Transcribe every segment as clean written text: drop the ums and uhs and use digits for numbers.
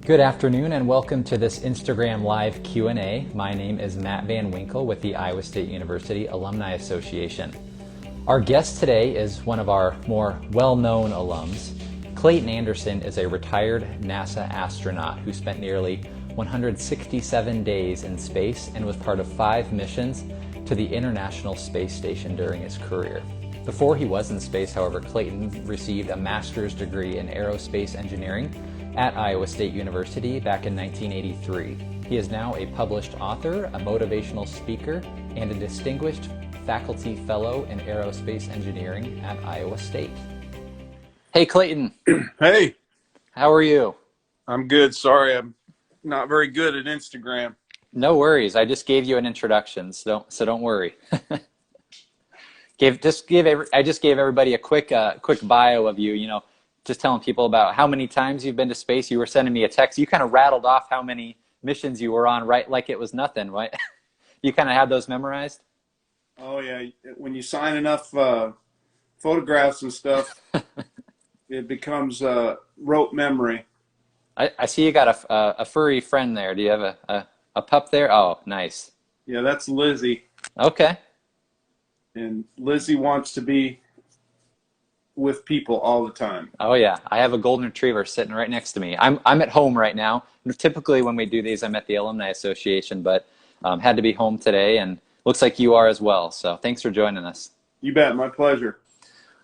Good afternoon and welcome to this Instagram Live Q&A. My name is Matt Van Winkle with the Iowa State University Alumni Association. Our guest today is one of our more well-known alums. Clayton Anderson is a retired NASA astronaut who spent nearly 167 days in space and was part of 5 missions to the International Space Station during his career. Before he was in space, however, Clayton received a master's degree in aerospace engineering at Iowa State University back in 1983. He is now a published author, a motivational speaker, and a distinguished faculty fellow in aerospace engineering at Iowa State. Hey Clayton. Hey. How are you? I'm good. Sorry, I'm not very good at Instagram. No worries. I just gave you an introduction, so don't worry. I just gave everybody a quick bio of you. You know, just telling people about how many times you've been to space. You were sending me a text. You kind of rattled off how many missions you were on, right? Like it was nothing, right? You kind of had those memorized? Oh yeah. When you sign enough photographs and stuff, it becomes rote memory. I see you got a furry friend there. Do you have a pup there? Oh, nice. Yeah, that's Lizzie. Okay. And Lizzie wants to be with people all the time. Oh yeah, I have a golden retriever sitting right next to me. I'm at home right now. Typically when we do these, I'm at the Alumni Association, but had to be home today, and looks like you are as well. So thanks for joining us. You bet, my pleasure.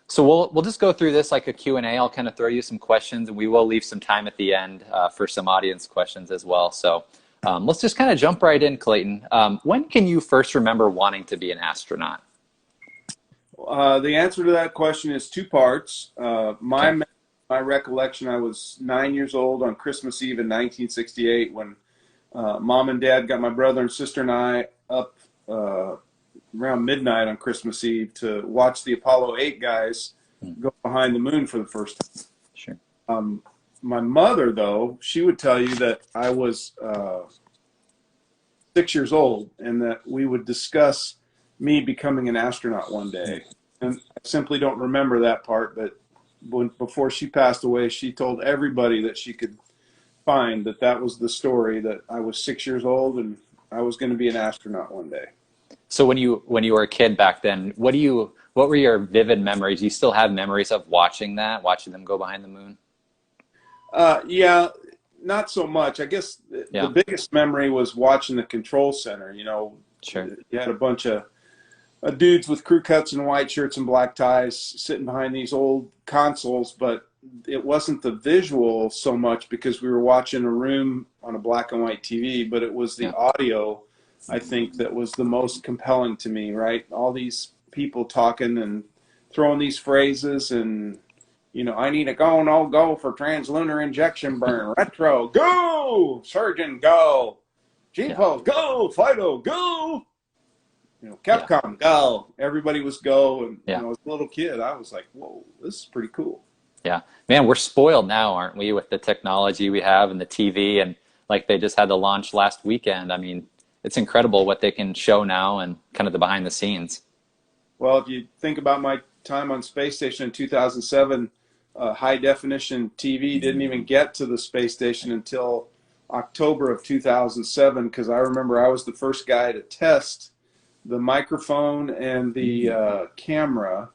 So we'll just go through this like a Q&A. I'll kind of throw you some questions, and we will leave some time at the end for some audience questions as well. So let's just kind of jump right in, Clayton. When can you first remember wanting to be an astronaut? The answer to that question is 2 parts. My recollection, I was 9 years old on Christmas Eve in 1968 when Mom and Dad got my brother and sister and I up around midnight on Christmas Eve to watch the Apollo 8 guys go behind the moon for the first time. Sure. My mother, though, she would tell you that I was 6 years old and that we would discuss me becoming an astronaut one day. And I simply don't remember that part, but before she passed away, she told everybody that she could find that was the story, that I was 6 years old and I was going to be an astronaut one day. So when you were a kid back then, what were your vivid memories? Do you still have memories of watching them go behind the moon? Yeah, not so much. I guess the biggest memory was watching the control center. You know, sure. You had a bunch of dudes with crew cuts and white shirts and black ties sitting behind these old consoles, but it wasn't the visual so much because we were watching a room on a black and white TV, but it was the audio, I think, that was the most compelling to me, right? All these people talking and throwing these phrases and, you know, I need a go, no go for translunar injection burn, retro, go, surgeon, go, G-pulse, go, Fido, go. You know, Capcom, go. Everybody was go, and you know, as a little kid, I was like, "Whoa, this is pretty cool." Yeah, man, we're spoiled now, aren't we, with the technology we have and the TV, and like they just had the launch last weekend. I mean, it's incredible what they can show now and kind of the behind the scenes. Well, if you think about my time on space station in 2007, high definition TV didn't even get to the space station until October of 2007, because I remember I was the first guy to test the microphone and the camera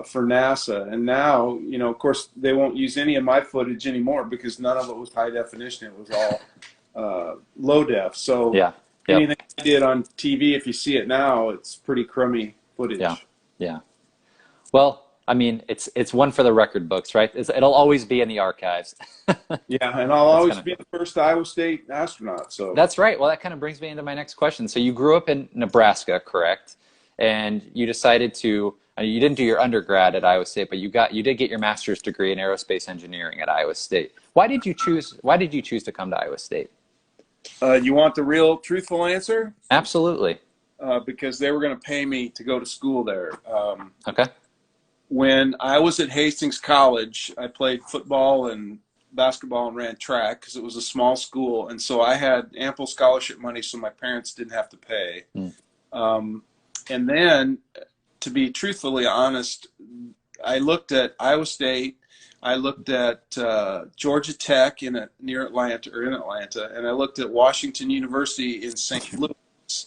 for NASA. And now, you know, of course, they won't use any of my footage anymore because none of it was high definition. It was all low def. So anything I did on TV, if you see it now, it's pretty crummy footage. Yeah. Well, I mean, it's one for the record books, right? It'll always be in the archives. Yeah, and I'll always be the first Iowa State astronaut. So that's right. Well, that kind of brings me into my next question. So you grew up in Nebraska, correct? And you decided to. You didn't do your undergrad at Iowa State, but you did get your master's degree in aerospace engineering at Iowa State. Why did you choose to come to Iowa State? You want the real, truthful answer? Absolutely. Because they were going to pay me to go to school there. Okay. When I was at Hastings College, I played football and basketball and ran track because it was a small school. And so I had ample scholarship money so my parents didn't have to pay. And then, to be truthfully honest, I looked at Iowa State, I looked at Georgia Tech near Atlanta, or in Atlanta, and I looked at Washington University in St. Louis,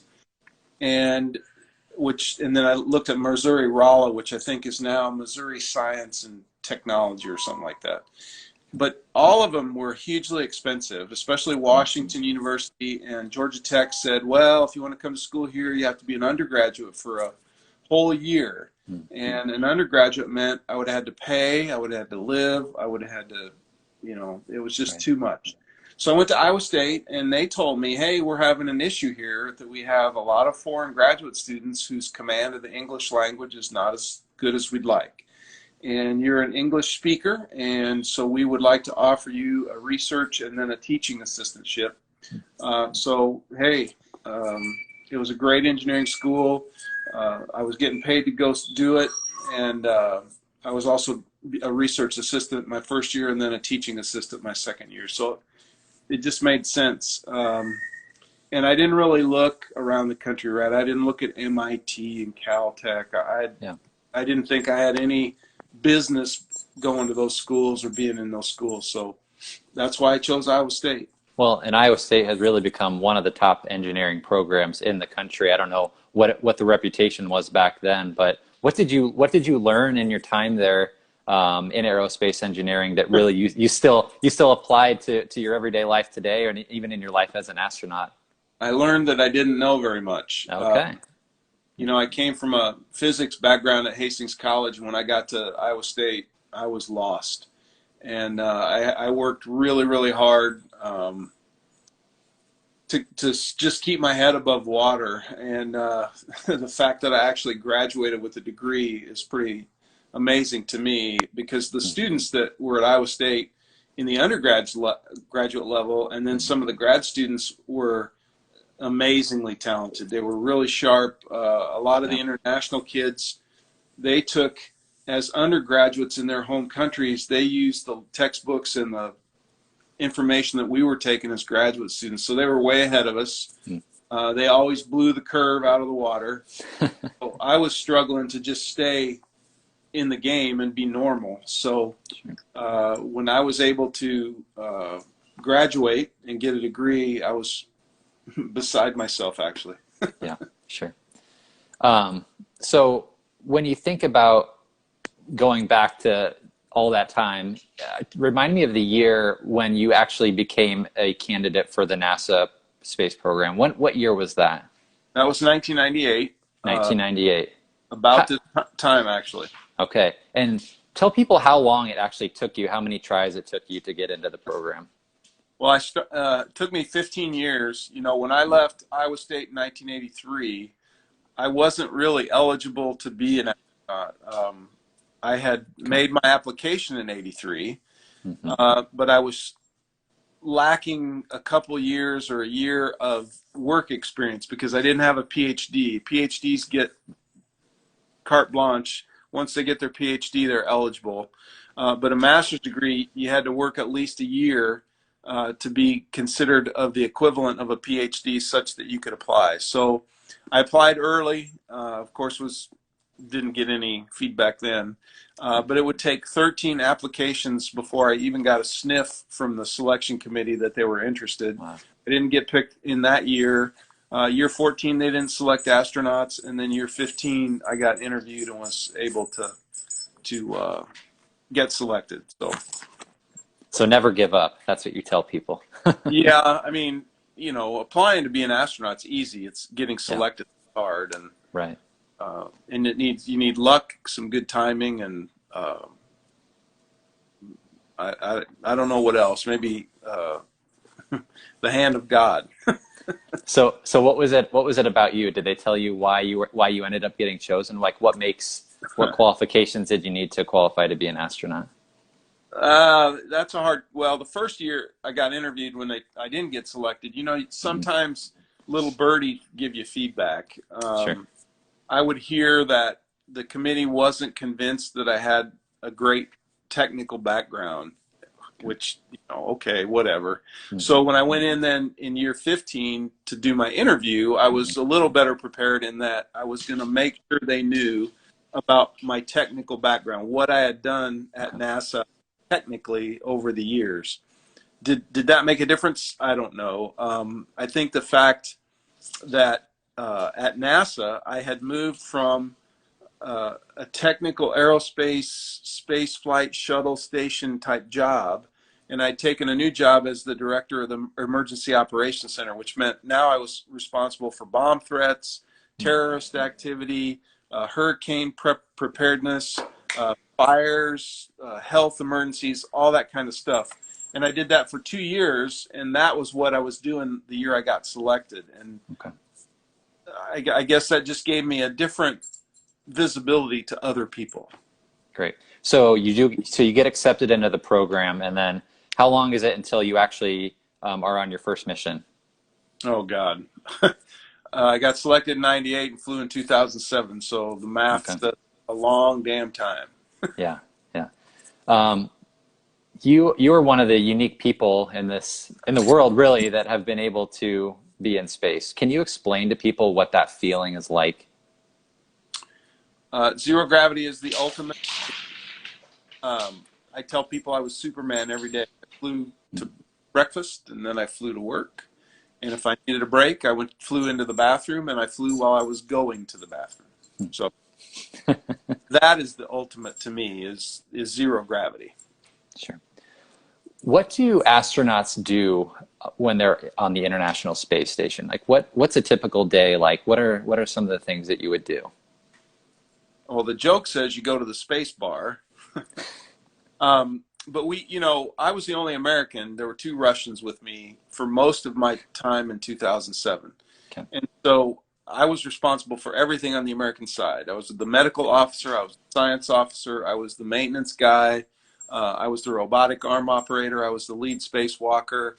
and then I looked at Missouri Rolla, which I think is now Missouri Science and Technology or something like that. But all of them were hugely expensive, especially Washington University, and Georgia Tech said, well, if you want to come to school here, you have to be an undergraduate for a whole year. And an undergraduate meant I would have had to pay, I would have had to live, I would have had to, it was just too much. So I went to Iowa State, and they told me, hey, we're having an issue here that we have a lot of foreign graduate students whose command of the English language is not as good as we'd like. And you're an English speaker, and so we would like to offer you a research and then a teaching assistantship. So, hey, it was a great engineering school. I was getting paid to go do it, and I was also a research assistant my first year and then a teaching assistant my second year. So it just made sense. And I didn't really look around the country, right? I didn't look at MIT and Caltech. I didn't think I had any business going to those schools or being in those schools. So that's why I chose Iowa State. Well, and Iowa State has really become one of the top engineering programs in the country. I don't know what the reputation was back then, but what did you learn in your time there in aerospace engineering that really you still applied to your everyday life today, or even in your life as an astronaut? I learned that I didn't know very much. Okay. I came from a physics background at Hastings College. When I got to Iowa State, I was lost. And I worked really, really hard to just keep my head above water. And the fact that I actually graduated with a degree is pretty amazing to me, because the students that were at Iowa State in the graduate level, and then some of the grad students were amazingly talented. They were really sharp. A lot of the international kids, they took, as undergraduates in their home countries, they used the textbooks and the information that we were taking as graduate students. So they were way ahead of us. They always blew the curve out of the water. So I was struggling to just stay in the game and be normal. So when I was able to graduate and get a degree, I was beside myself, actually. Yeah, sure. So when you think about going back to all that time, remind me of the year when you actually became a candidate for the NASA space program. What year was that? That was 1998. 1998. About this time, actually. Okay. And tell people how long it actually took you, how many tries it took you to get into the program. Well, it took me 15 years. When I left Iowa State in 1983, I wasn't really eligible to be an astronaut. I had made my application in 83, but I was lacking a couple years or a year of work experience because I didn't have a PhD. PhDs get carte blanche. Once they get their PhD, they're eligible. But a master's degree, you had to work at least a year to be considered of the equivalent of a PhD such that you could apply. So I applied early, of course didn't get any feedback then, but it would take 13 applications before I even got a sniff from the selection committee that they were interested. Wow. I didn't get picked in that year. Year 14, they didn't select astronauts, and then year 15, I got interviewed and was able to get selected. So never give up. That's what you tell people. Yeah, I mean, applying to be an astronaut's easy. It's getting selected hard, and right. And you need luck, some good timing, and I don't know what else. Maybe the hand of God. So what was it about you? Did they tell you why you ended up getting chosen? Like what qualifications did you need to qualify to be an astronaut? That's the first year I got interviewed when I didn't get selected. Sometimes little birdies give you feedback. Sure. I would hear that the committee wasn't convinced that I had a great technical background, which, okay, whatever. So when I went in then in year 15 to do my interview, I was a little better prepared in that I was going to make sure they knew about my technical background, what I had done at NASA technically over the years. Did that make a difference? I don't know. I think the fact that at NASA I had moved from a technical aerospace space flight shuttle station type job, and I'd taken a new job as the director of the Emergency Operations Center, which meant now I was responsible for bomb threats, terrorist activity, hurricane preparedness, fires, health emergencies, all that kind of stuff. And I did that for 2 years, and that was what I was doing the year I got selected. And Okay. I guess that just gave me a different visibility to other people. Great. So you get accepted into the program, and then how long is it until you actually are on your first mission? Oh God. I got selected in 98 and flew in 2007. So the math Okay. says a long damn time. Yeah, yeah. You are one of the unique people in the world really that have been able to be in space. Can you explain to people what that feeling is like? Zero gravity is the ultimate. I tell people I was Superman every day. I flew to breakfast and then I flew to work. And if I needed a break, flew into the bathroom, and I flew while I was going to the bathroom. So that is the ultimate to me is zero gravity. Sure. What do astronauts do when they're on the International Space Station? Like what's a typical day like? What are some of the things that you would do? Well, the joke says you go to the space bar. But I was the only American. There were 2 Russians with me for most of my time in 2007. Okay. And so I was responsible for everything on the American side. I was the medical officer. I was the science officer. I was the maintenance guy. I was the robotic arm operator. I was the lead spacewalker.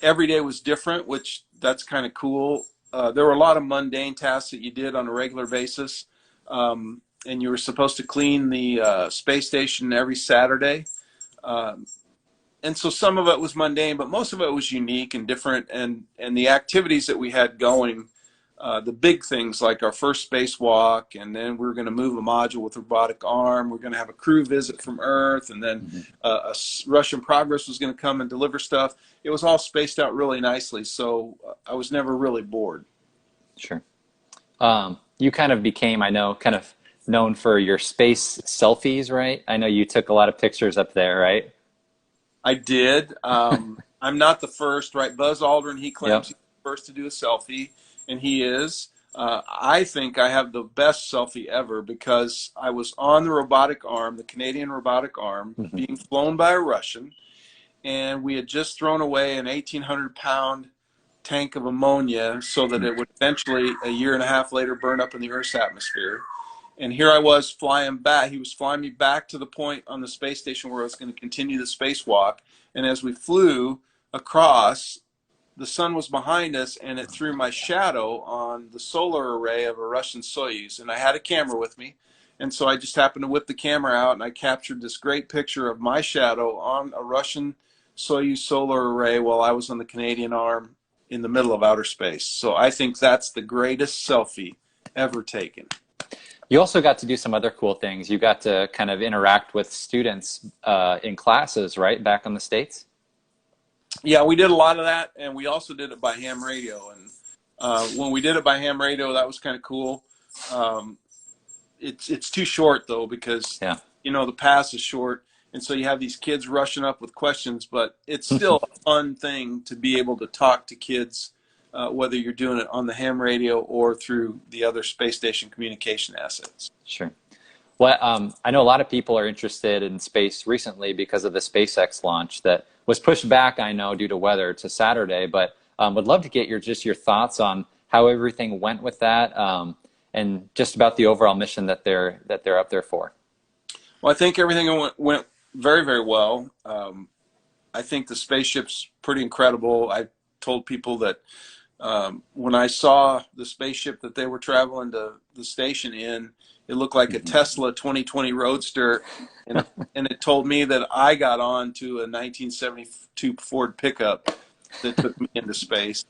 Every day was different, which that's kind of cool. There were a lot of mundane tasks that you did on a regular basis. And you were supposed to clean the space station every Saturday. And so some of it was mundane, but most of it was unique and different. And the activities that we had going, the big things like our first spacewalk, and then we were going to move a module with a robotic arm. We're going to have a crew visit from Earth, and then Russian Progress was going to come and deliver stuff. It was all spaced out really nicely, so I was never really bored. Sure. You kind of became, I know, kind of known for your space selfies, right? I know you took a lot of pictures up there, right? I did. I'm not the first, right? Buzz Aldrin, he claims he's the first to do a selfie, and he is. I think I have the best selfie ever because I was on the robotic arm, the Canadian robotic arm, being flown by a Russian, and we had just thrown away an 1,800-pound tank of ammonia so that it would eventually, a year and a half later, burn up in the Earth's atmosphere. And here I was flying back. He was flying me back to the point on the space station where I was going to continue the spacewalk. And as we flew across, the sun was behind us, and it threw my shadow on the solar array of a Russian Soyuz. And I had a camera with me. And so I just happened to whip the camera out, and I captured this great picture of my shadow on a Russian Soyuz solar array while I was on the Canadian arm in the middle of outer space. So I think that's the greatest selfie ever taken. You also got to do some other cool things. You got to kind of interact with students in classes, right, back in the States? Yeah, we did a lot of that, and we also did it by ham radio. And when we did it by ham radio, that was kind of cool. It's too short, though, because, the pass is short. And so you have these kids rushing up with questions, but it's still a fun thing to be able to talk to kids, whether you're doing it on the ham radio or through the other space station communication assets. Sure. Well, I know a lot of people are interested in space recently because of the SpaceX launch that was pushed back, I know, due to weather to Saturday, but would love to get your thoughts on how everything went with that and just about the overall mission that they're up there for. Well, I think everything went very, very well. I think the spaceship's pretty incredible. I told people that when I saw the spaceship that they were traveling to the station in, it looked like a Tesla 2020 Roadster, and it told me that I got on to a 1972 Ford pickup that took me into space.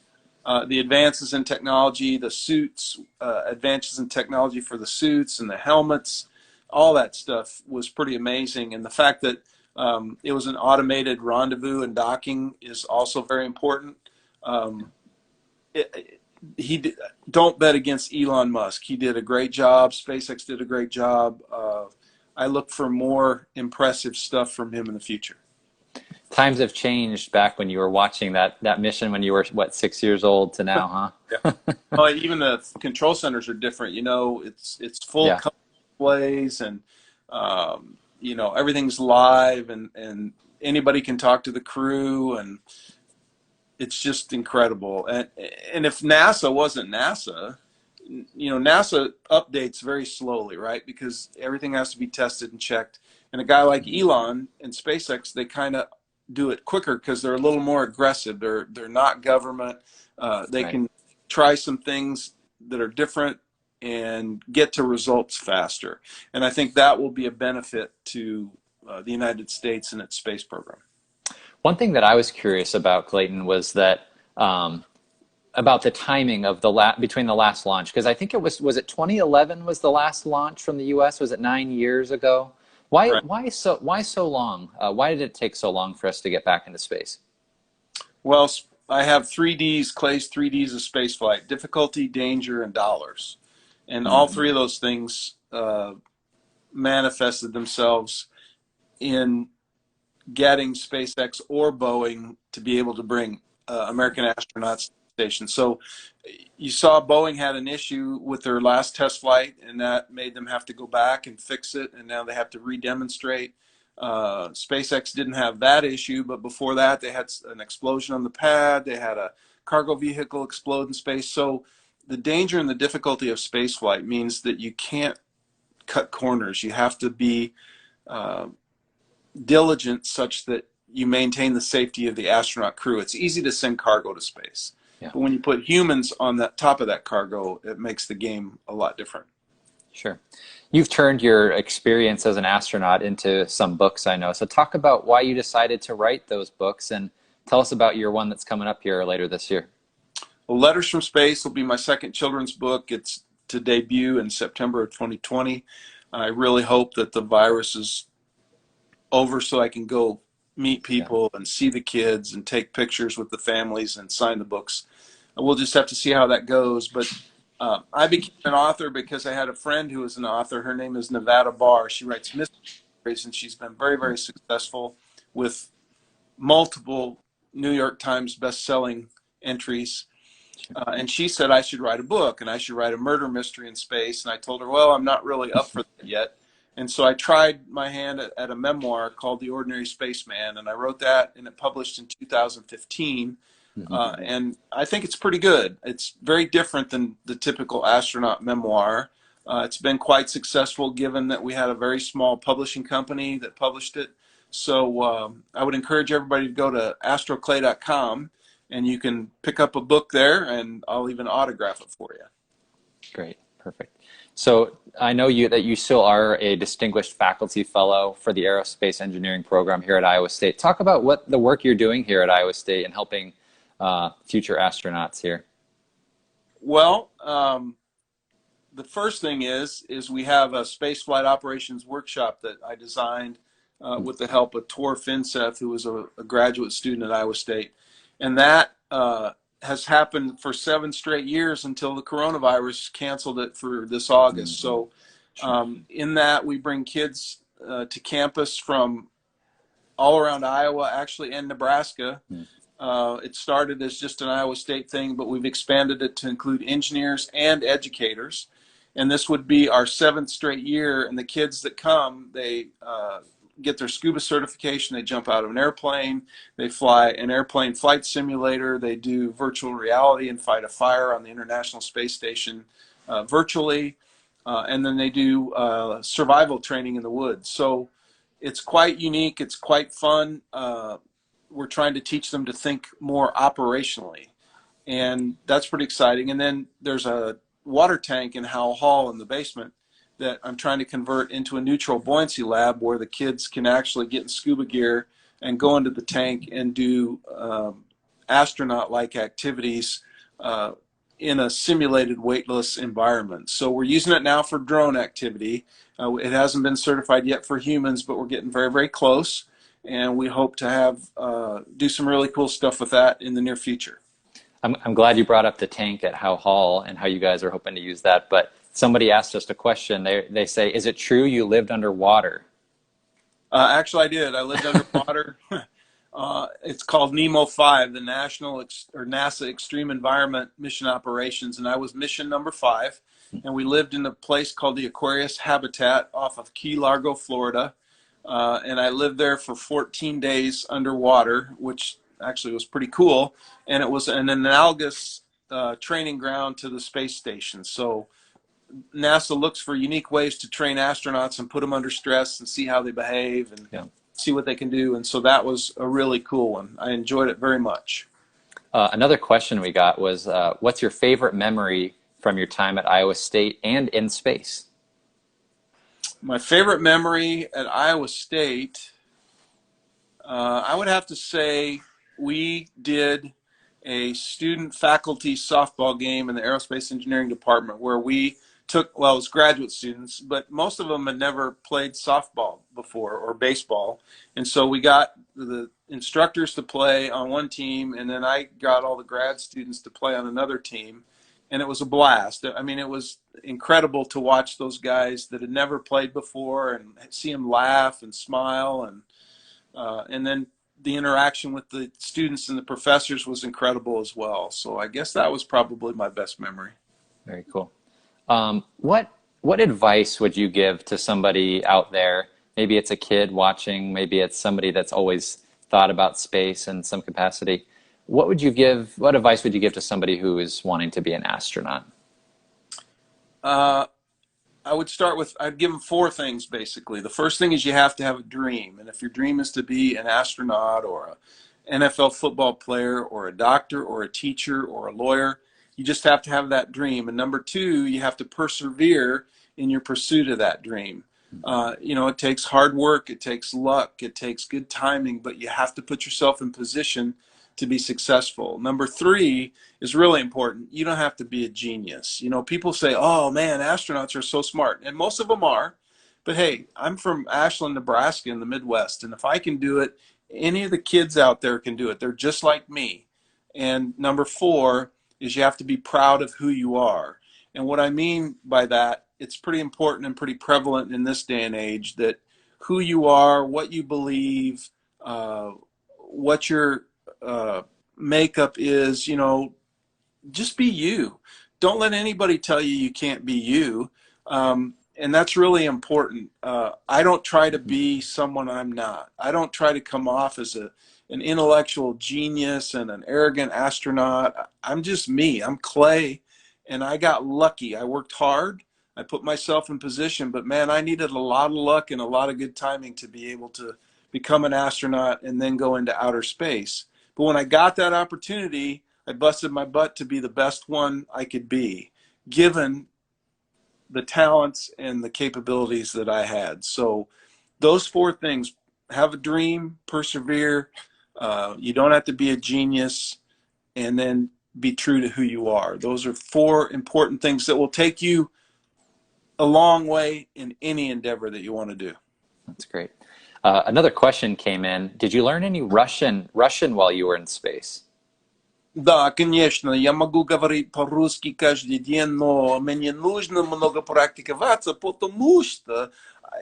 The advances in technology, the suits, advances in technology for the suits and the helmets, all that stuff was pretty amazing. And the fact that It was an automated rendezvous, and docking is also very important. Um, don't bet against Elon Musk. He did a great job. SpaceX did a great job. I look for more impressive stuff from him in the future. Times have changed back when you were watching that mission when you were, what, 6 years old to now, huh? Yeah. Oh, even the control centers are different. It's full Yeah. plays, and everything's live, and anybody can talk to the crew, and it's just incredible. And if NASA wasn't NASA, NASA updates very slowly, right? Because everything has to be tested and checked. And a guy like Elon and SpaceX, they kind of do it quicker because they're a little more aggressive. They're not government. They Right. can try some things that are different and get to results faster. And I think that will be a benefit to the United States and its space program. One thing that I was curious about, Clayton, was that about the timing of between the last launch, because I think was it 2011 was the last launch from the U.S. Was it 9 years ago? Why Right. why so long? Why did it take so long for us to get back into space? Well, I have 3Ds, Clay's 3Ds of spaceflight: difficulty, danger, and dollars. And all Mm-hmm. three of those things manifested themselves in getting SpaceX or Boeing to be able to bring American astronauts to the station. So you saw Boeing had an issue with their last test flight, and that made them have to go back and fix it, and now they have to re-demonstrate. SpaceX didn't have that issue, but before that they had an explosion on the pad. They had a cargo vehicle explode in space. So the danger and the difficulty of spaceflight means that you can't cut corners. You have to be diligent such that you maintain the safety of the astronaut crew. It's easy to send cargo to space, Yeah. but when you put humans on the top of that cargo, it makes the game a lot different. Sure. You've turned your experience as an astronaut into some books, I know. So talk about why you decided to write those books, and tell us about your one that's coming up here later this year. Well, Letters from Space will be my second children's book. It's to debut in September of 2020. I really hope that the virus is over so I can go meet people and see the kids and take pictures with the families and sign the books. We'll just have to see how that goes. But I became an author because I had a friend who was an author. Her name is Nevada Barr. She writes mysteries, and she's been very, very successful with multiple New York Times best-selling entries. And she said I should write a book, and I should write a murder mystery in space. And I told her, well, I'm not really up for that yet. And so I tried my hand at a memoir called The Ordinary Spaceman, and I wrote that, and it published in 2015. And I think it's pretty good. It's very different than the typical astronaut memoir. It's been quite successful given that we had a very small publishing company that published it. So I would encourage everybody to go to astroclay.com, and you can pick up a book there, and I'll even autograph it for you. Great. Perfect. So I know that you still are a distinguished faculty fellow for the aerospace engineering program here at Iowa State. Talk about what the work you're doing here at Iowa State and helping future astronauts here. Well, the first thing is we have a space flight operations workshop that I designed with the help of Tor Finseth, who was a graduate student at Iowa State. And that has happened for 7 straight years until the coronavirus canceled it for this August. So in that, we bring kids to campus from all around Iowa, actually, and Nebraska. It started as just an Iowa State thing, but we've expanded it to include engineers and educators. And this would be our 7th straight year. And the kids that come, they get their scuba certification. They jump out of an airplane. They fly an airplane flight simulator. They do virtual reality and fight a fire on the International Space Station virtually. And then they do survival training in the woods. So it's quite unique. It's quite fun. We're trying to teach them to think more operationally. And that's pretty exciting. And then there's a water tank in Howell Hall in the basement that I'm trying to convert into a neutral buoyancy lab where the kids can actually get in scuba gear and go into the tank and do astronaut-like activities in a simulated weightless environment. So we're using it now for drone activity. It hasn't been certified yet for humans, but we're getting very, very close. and we hope to have do some really cool stuff with that in the near future. I'm glad you brought up the tank at Howe Hall and how you guys are hoping to use that. But somebody asked us a question. They say, is it true you lived underwater? Actually, I did. I lived underwater. It's called Nemo 5, the NASA Extreme Environment Mission Operations, and I was mission number 5. And we lived in a place called the Aquarius Habitat off of Key Largo, Florida. And I lived there for 14 days underwater, which actually was pretty cool. And it was an analogous training ground to the space station. So NASA looks for unique ways to train astronauts and put them under stress and see how they behave and see what they can do. And so that was a really cool one. I enjoyed it very much. Another question we got was, what's your favorite memory from your time at Iowa State and in space? My favorite memory at Iowa State, I would have to say we did a student faculty softball game in the aerospace engineering department where we took, well, it was graduate students, but most of them had never played softball before or baseball. And so we got the instructors to play on one team, and then I got all the grad students to play on another team. And it was a blast. I mean, it was incredible to watch those guys that had never played before and see them laugh and smile. And then the interaction with the students and the professors was incredible as well. So I guess that was probably my best memory. Very cool. What advice would you give to somebody out there? Maybe it's a kid watching, maybe it's somebody that's always thought about space in some capacity. What advice would you give to somebody who is wanting to be an astronaut? I would start with, I'd give them 4 things basically. The first thing is you have to have a dream. And if your dream is to be an astronaut or an NFL football player or a doctor or a teacher or a lawyer, you just have to have that dream. And number 2, you have to persevere in your pursuit of that dream. It takes hard work, it takes luck, it takes good timing, but you have to put yourself in position to be successful. Number 3 is really important. You don't have to be a genius. People say, oh man, astronauts are so smart. And most of them are. But hey, I'm from Ashland, Nebraska in the Midwest. And if I can do it, any of the kids out there can do it. They're just like me. And number 4 is you have to be proud of who you are. And what I mean by that, it's pretty important and pretty prevalent in this day and age that who you are, what you believe, what your makeup is, just be you. Don't let anybody tell you can't be you. And that's really important. I don't try to be someone I'm not. I don't try to come off as an intellectual genius and an arrogant astronaut. I'm just me. I'm Clay, and I got lucky. I worked hard. I put myself in position, but man, I needed a lot of luck and a lot of good timing to be able to become an astronaut and then go into outer space. But when I got that opportunity, I busted my butt to be the best one I could be, given the talents and the capabilities that I had. So those 4 things: have a dream, persevere, you don't have to be a genius, and then be true to who you are. Those are 4 important things that will take you a long way in any endeavor that you want to do. That's great. Another question came in. Did you learn any Russian while you were in space? Да, конечно, я могу говорить по-русски каждый день, но мне нужно много практиковаться, потому что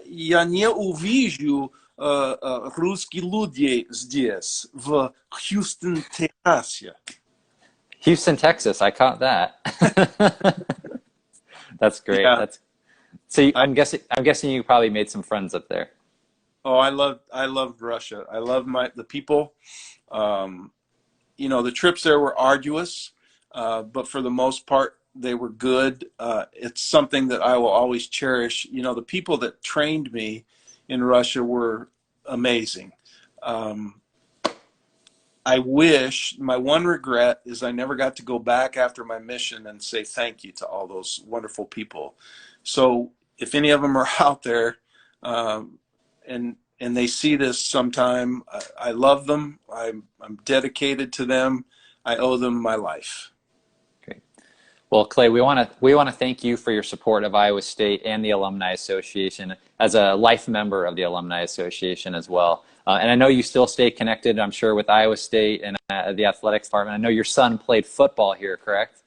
я не увижу русских людей здесь, в Хьюстон, Техасе. Houston, Texas. I caught that. That's great. Yeah. I'm guessing you probably made some friends up there. Oh, I loved Russia. I love the people. The trips there were arduous, but for the most part, they were good. It's something that I will always cherish. The people that trained me in Russia were amazing. I wish, my one regret is I never got to go back after my mission and say thank you to all those wonderful people. So if any of them are out there, and they see this sometime, I love them. I'm dedicated to them. I owe them my life. Great. Well, Clay, we want to thank you for your support of Iowa State and the Alumni Association as a life member of the Alumni Association as well. And I know you still stay connected, I'm sure, with Iowa State and the athletics department. I know your son played football here, correct?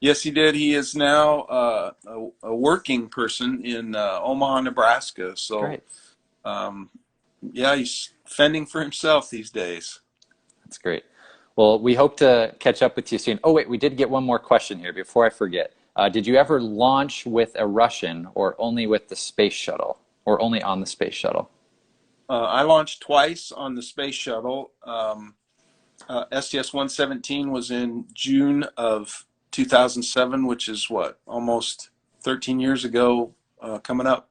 Yes, he did. He is now a working person in Omaha, Nebraska. So, Great. um, yeah, he's fending for himself these days. That's great. Well, we hope to catch up with you soon. Oh, wait, we did get one more question here before I forget. Did you ever launch with a Russian or only with the space shuttle or only on the space shuttle? I launched twice on the space shuttle. STS-117 was in June of 2007, which is what, almost 13 years ago, coming up.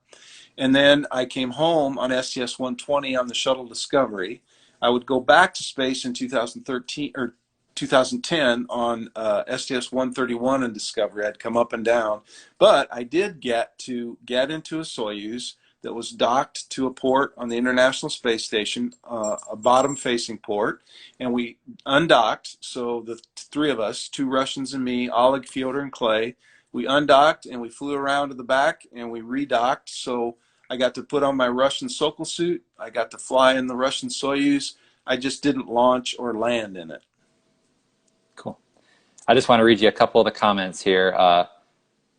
And then I came home on STS-120 on the shuttle Discovery. I would go back to space in 2013 or 2010 on STS-131 and Discovery. I'd come up and down, but I did get into a Soyuz that was docked to a port on the International Space Station, a bottom-facing port, and we undocked. So the three of us, two Russians and me, Oleg, Fyodor, and Clay, we undocked and we flew around to the back and we redocked. So I got to put on my Russian Sokol suit. I got to fly in the Russian Soyuz. I just didn't launch or land in it. Cool. I just want to read you a couple of the comments here.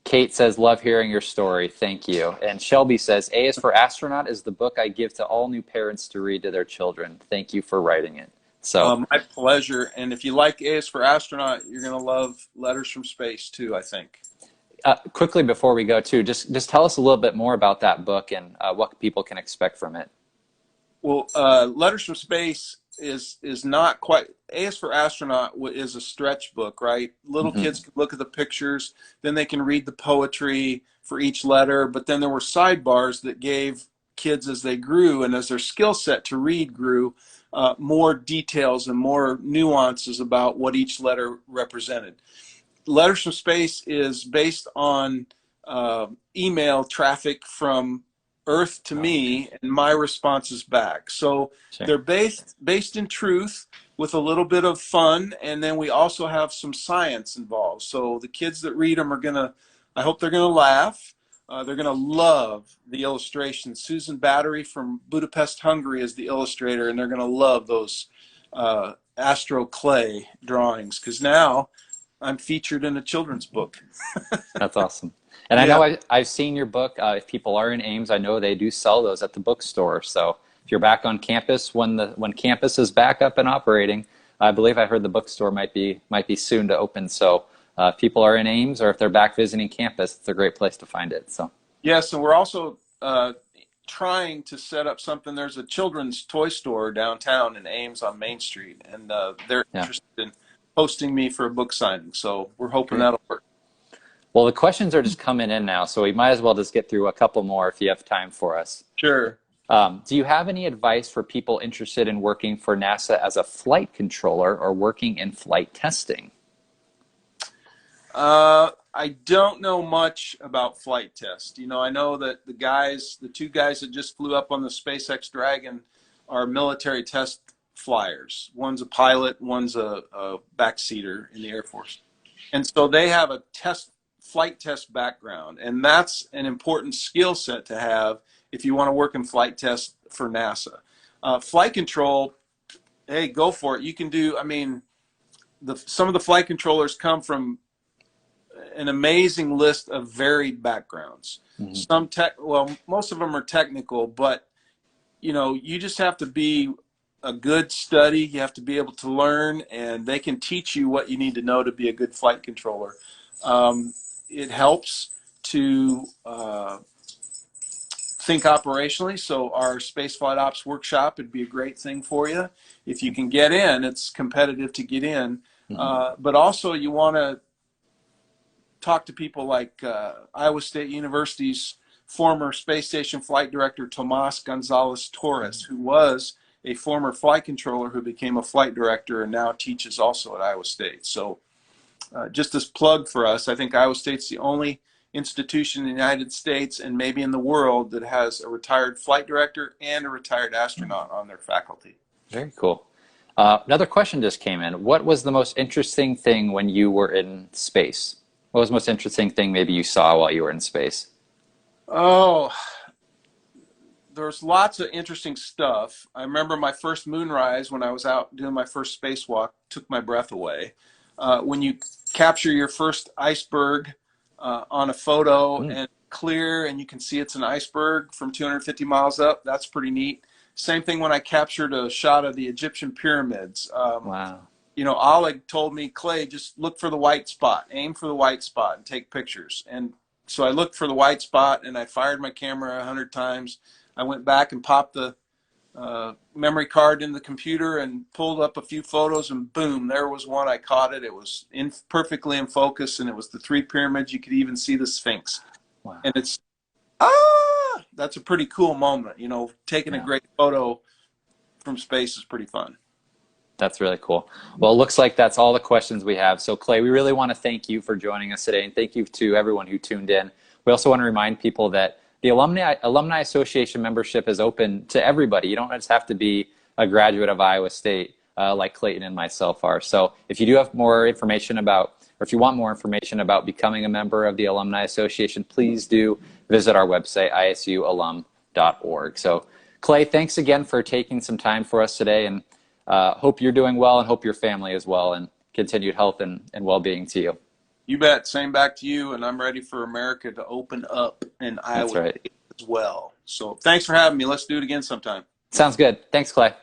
Kate says, love hearing your story. Thank you. And Shelby says, A is for Astronaut is the book I give to all new parents to read to their children. Thank you for writing it. So my pleasure. And if you like A is for Astronaut, you're going to love Letters from Space too, I think. quickly before we go too, just tell us a little bit more about that book and what people can expect from it. Well, Letters from Space is not quite. A is for Astronaut is a stretch book, right? Little Mm-hmm. kids can look at the pictures, then they can read the poetry for each letter. But then there were sidebars that gave kids, as they grew and as their skill set to read grew, more details and more nuances about what each letter represented. Letters from Space is based on email traffic from Earth to me and my responses back. So Sure. they're based in truth with a little bit of fun, and then we also have some science involved. So the kids that read them I hope they're gonna laugh. They're gonna love the illustrations. Susan Battery from Budapest, Hungary is the illustrator, and they're gonna love those astro clay drawings, because now I'm featured in a children's book. That's awesome. And I know I've seen your book. If people are in Ames, I know they do sell those at the bookstore. So if you're back on campus, when campus is back up and operating, I believe I heard the bookstore might be soon to open. So if people are in Ames or if they're back visiting campus, it's a great place to find it. So yes, and we're also trying to set up something. There's a children's toy store downtown in Ames on Main Street, and they're interested in hosting me for a book signing. So we're hoping that'll work. Well, the questions are just coming in now, so we might as well just get through a couple more if you have time for us. Sure. Do you have any advice for people interested in working for NASA as a flight controller or working in flight testing? I don't know much about flight test. I know that the two guys that just flew up on the SpaceX Dragon are military test flyers. One's a pilot, one's a backseater in the Air Force. And so they have a flight test background, and that's an important skill set to have if you want to work in flight test for NASA. Flight control, hey, go for it. You can do, some of the flight controllers come from an amazing list of varied backgrounds. Mm-hmm. Most of them are technical, but you just have to be a good study. You have to be able to learn, and they can teach you what you need to know to be a good flight controller. It helps to think operationally. So our Space Flight Ops workshop would be a great thing for you. If you can get in, it's competitive to get in. Mm-hmm. But also you want to talk to people like Iowa State University's former space station flight director, Tomas Gonzalez Torres, who was a former flight controller who became a flight director and now teaches also at Iowa State. So just this plug for us, I think Iowa State's the only institution in the United States and maybe in the world that has a retired flight director and a retired astronaut on their faculty. Very cool. Another question just came in. What was the most interesting thing when you were in space? What was the most interesting thing maybe you saw while you were in space? Oh, there's lots of interesting stuff. I remember my first moonrise when I was out doing my first spacewalk, took my breath away. When you capture your first iceberg on a photo and clear, and you can see it's an iceberg from 250 miles up, that's pretty neat. Same thing when I captured a shot of the Egyptian pyramids. Wow. You know, Oleg told me, Clay, just look for the white spot, aim for the white spot and take pictures. And so I looked for the white spot and I fired my camera 100 times. I went back and popped the memory card in the computer and pulled up a few photos, and boom, there was one. I caught it. It was perfectly in focus, and it was the three pyramids. You could even see the Sphinx. Wow. And it's, that's a pretty cool moment. You know, taking a Yeah. great photo from space is pretty fun. That's really cool. Well, it looks like that's all the questions we have. So Clay, we really want to thank you for joining us today, and thank you to everyone who tuned in. We also want to remind people that the Alumni Association membership is open to everybody. You don't just have to be a graduate of Iowa State like Clayton and myself are. So if you do have more information about, or if you want more information about becoming a member of the Alumni Association, please do visit our website, isualum.org. So Clay, thanks again for taking some time for us today, and hope you're doing well, and hope your family is well, and continued health and well-being to you. You bet. Same back to you. And I'm ready for America to open up in Iowa That's right. as well. So thanks for having me. Let's do it again sometime. Sounds good. Thanks, Clay.